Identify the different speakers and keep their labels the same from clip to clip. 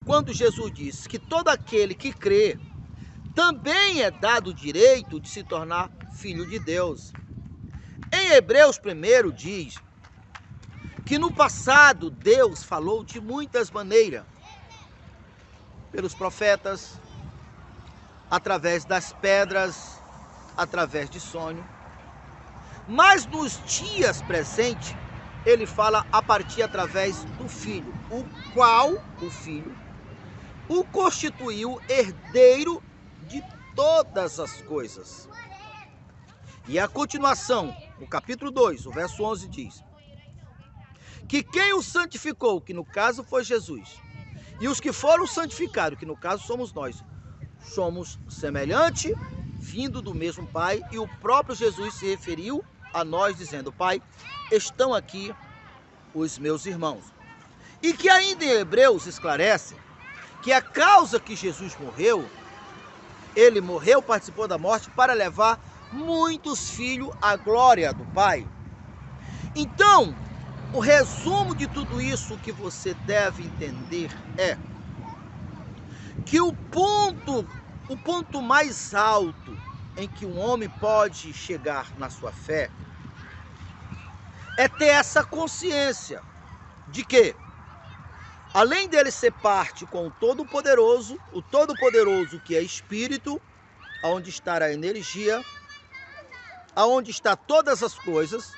Speaker 1: quando Jesus disse que todo aquele que crê também é dado o direito de se tornar filho de Deus. Em Hebreus 1 diz que no passado Deus falou de muitas maneiras, pelos profetas, através das pedras, através de sonho. Mas nos dias presentes, ele fala a partir através do Filho, o qual, o Filho, o constituiu herdeiro de todas as coisas. E a continuação, no capítulo 2, o verso 11 diz que quem o santificou, que no caso foi Jesus, e os que foram santificados, que no caso somos nós, somos semelhante, vindo do mesmo Pai, e o próprio Jesus se referiu a nós dizendo: Pai, estão aqui os meus irmãos. E que ainda em Hebreus esclarece que a causa que Jesus morreu, ele morreu, participou da morte para levar muitos filhos à glória do Pai. Então, o resumo de tudo isso que você deve entender é que o ponto mais alto em que um homem pode chegar na sua fé é ter essa consciência de que, além dele ser parte com o Todo-Poderoso que é Espírito, aonde está a energia, aonde está todas as coisas,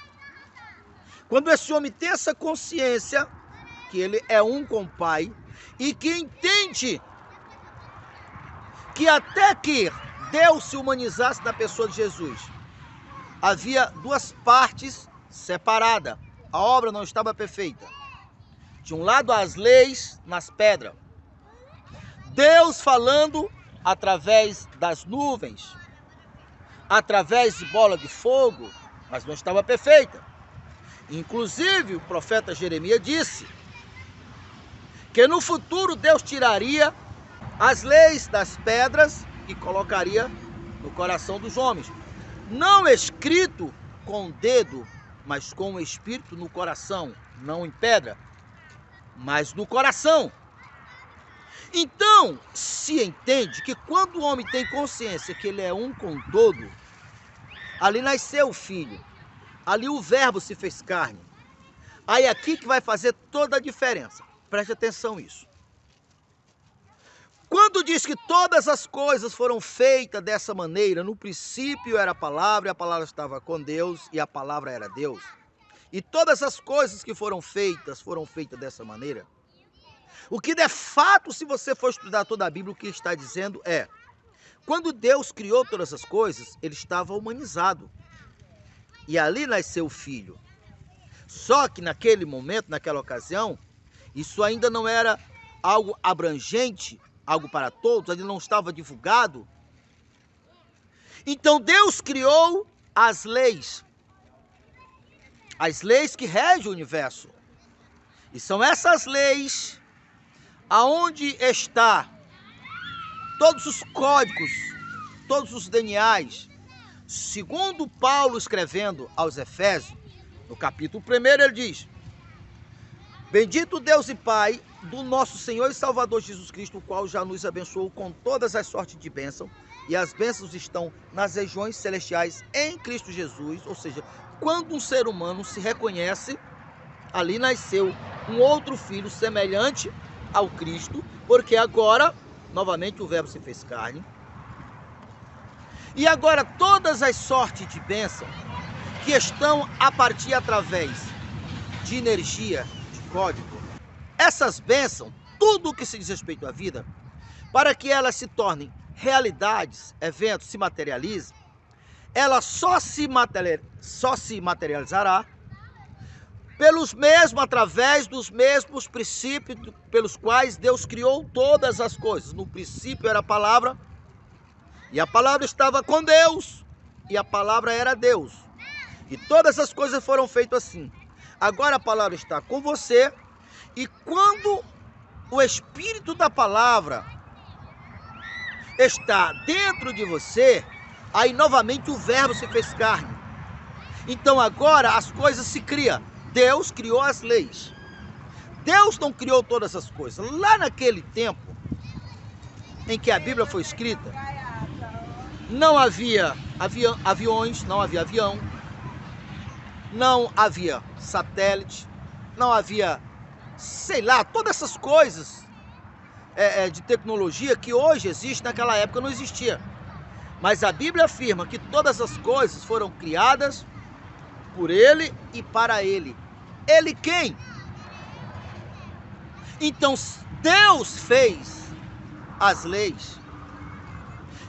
Speaker 1: quando esse homem tem essa consciência que ele é um com o Pai e que entende que até que Deus se humanizasse na pessoa de Jesus, havia duas partes separadas, a obra não estava perfeita. De um lado as leis nas pedras, Deus falando através das nuvens, através de bola de fogo, mas não estava perfeita. Inclusive o profeta Jeremias disse que no futuro Deus tiraria as leis das pedras e colocaria no coração dos homens, não escrito com o dedo, mas com o Espírito no coração, não em pedra, mas no coração. Então, se entende que quando o homem tem consciência que ele é um com todo, ali nasceu o Filho, ali o Verbo se fez carne. Aí aqui que vai fazer toda a diferença. Preste atenção nisso. Quando diz que todas as coisas foram feitas dessa maneira, no princípio era a palavra, e a palavra estava com Deus, e a palavra era Deus. E todas as coisas que foram feitas dessa maneira. O que de fato, se você for estudar toda a Bíblia, o que está dizendo é: quando Deus criou todas as coisas, ele estava humanizado. E ali nasceu o Filho. Só que naquele momento, naquela ocasião, isso ainda não era algo abrangente, algo para todos, ainda não estava divulgado. Então Deus criou as leis que regem o universo. E são essas leis aonde está todos os códigos, todos os DNAs. Segundo Paulo escrevendo aos Efésios, no capítulo 1, ele diz: bendito Deus e Pai do nosso Senhor e Salvador Jesus Cristo, o qual já nos abençoou com todas as sortes de bênção, e as bênçãos estão nas regiões celestiais em Cristo Jesus. Ou seja, quando um ser humano se reconhece, ali nasceu um outro filho semelhante ao Cristo, porque agora, novamente, o Verbo se fez carne. E agora todas as sortes de bênção que estão a partir através de energia, de código, essas bênçãos, tudo o que se diz respeito à vida, para que elas se tornem realidades, eventos, se materializem, ela só se materializará através dos mesmos princípios pelos quais Deus criou todas as coisas. No princípio era a palavra, e a palavra estava com Deus, e a palavra era Deus. E todas as coisas foram feitas assim. Agora a palavra está com você, e quando o Espírito da palavra está dentro de você, aí novamente o Verbo se fez carne. Então agora as coisas se criam. Deus criou as leis. Deus não criou todas as coisas. Lá naquele tempo em que a Bíblia foi escrita, não havia aviões, não havia avião, não havia satélite, não havia, sei lá, todas essas coisas de tecnologia que hoje existe, naquela época não existia. Mas a Bíblia afirma que todas as coisas foram criadas por Ele e para Ele. Ele quem? Então Deus fez as leis.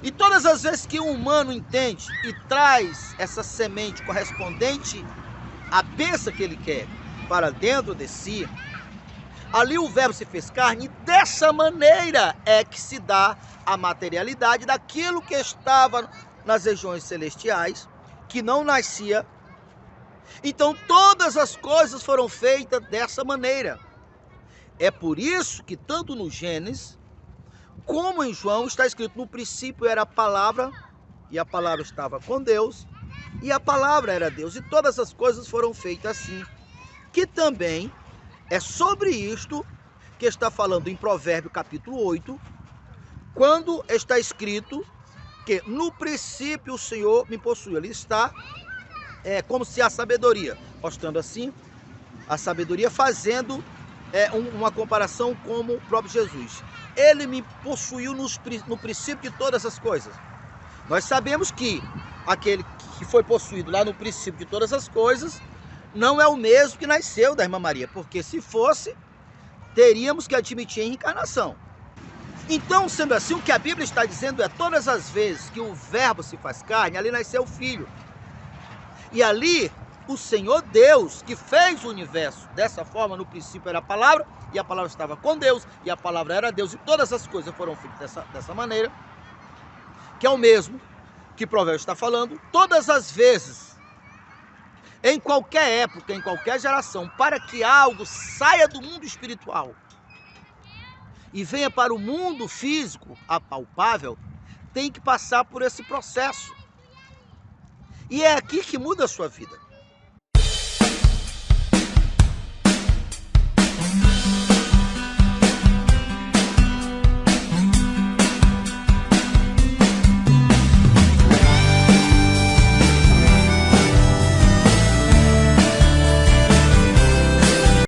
Speaker 1: E todas as vezes que um humano entende e traz essa semente correspondente à bênção que ele quer para dentro de si, ali o verbo se fez carne, e dessa maneira é que se dá a materialidade daquilo que estava nas regiões celestiais, que não nascia. Então todas as coisas foram feitas dessa maneira. É por isso que tanto no Gênesis como em João está escrito: no princípio era a palavra, e a palavra estava com Deus, e a palavra era Deus, e todas as coisas foram feitas assim. Que também é sobre isto que está falando em Provérbios capítulo 8, quando está escrito que no princípio o Senhor me possuiu. Ali está como se a sabedoria, mostrando assim a sabedoria, fazendo uma comparação como o próprio Jesus. Ele me possuiu no princípio de todas as coisas. Nós sabemos que aquele que foi possuído lá no princípio de todas as coisas não é o mesmo que nasceu da irmã Maria, porque se fosse, teríamos que admitir a reencarnação. Então, sendo assim, o que a Bíblia está dizendo é: todas as vezes que o verbo se faz carne, ali nasceu o Filho. E ali o Senhor Deus, que fez o universo dessa forma, no princípio era a palavra, e a palavra estava com Deus, e a palavra era Deus, e todas as coisas foram feitas dessa maneira, que é o mesmo que Provérbios está falando. Todas as vezes, em qualquer época, em qualquer geração, para que algo saia do mundo espiritual e venha para o mundo físico, apalpável, tem que passar por esse processo. E é aqui que muda a sua vida.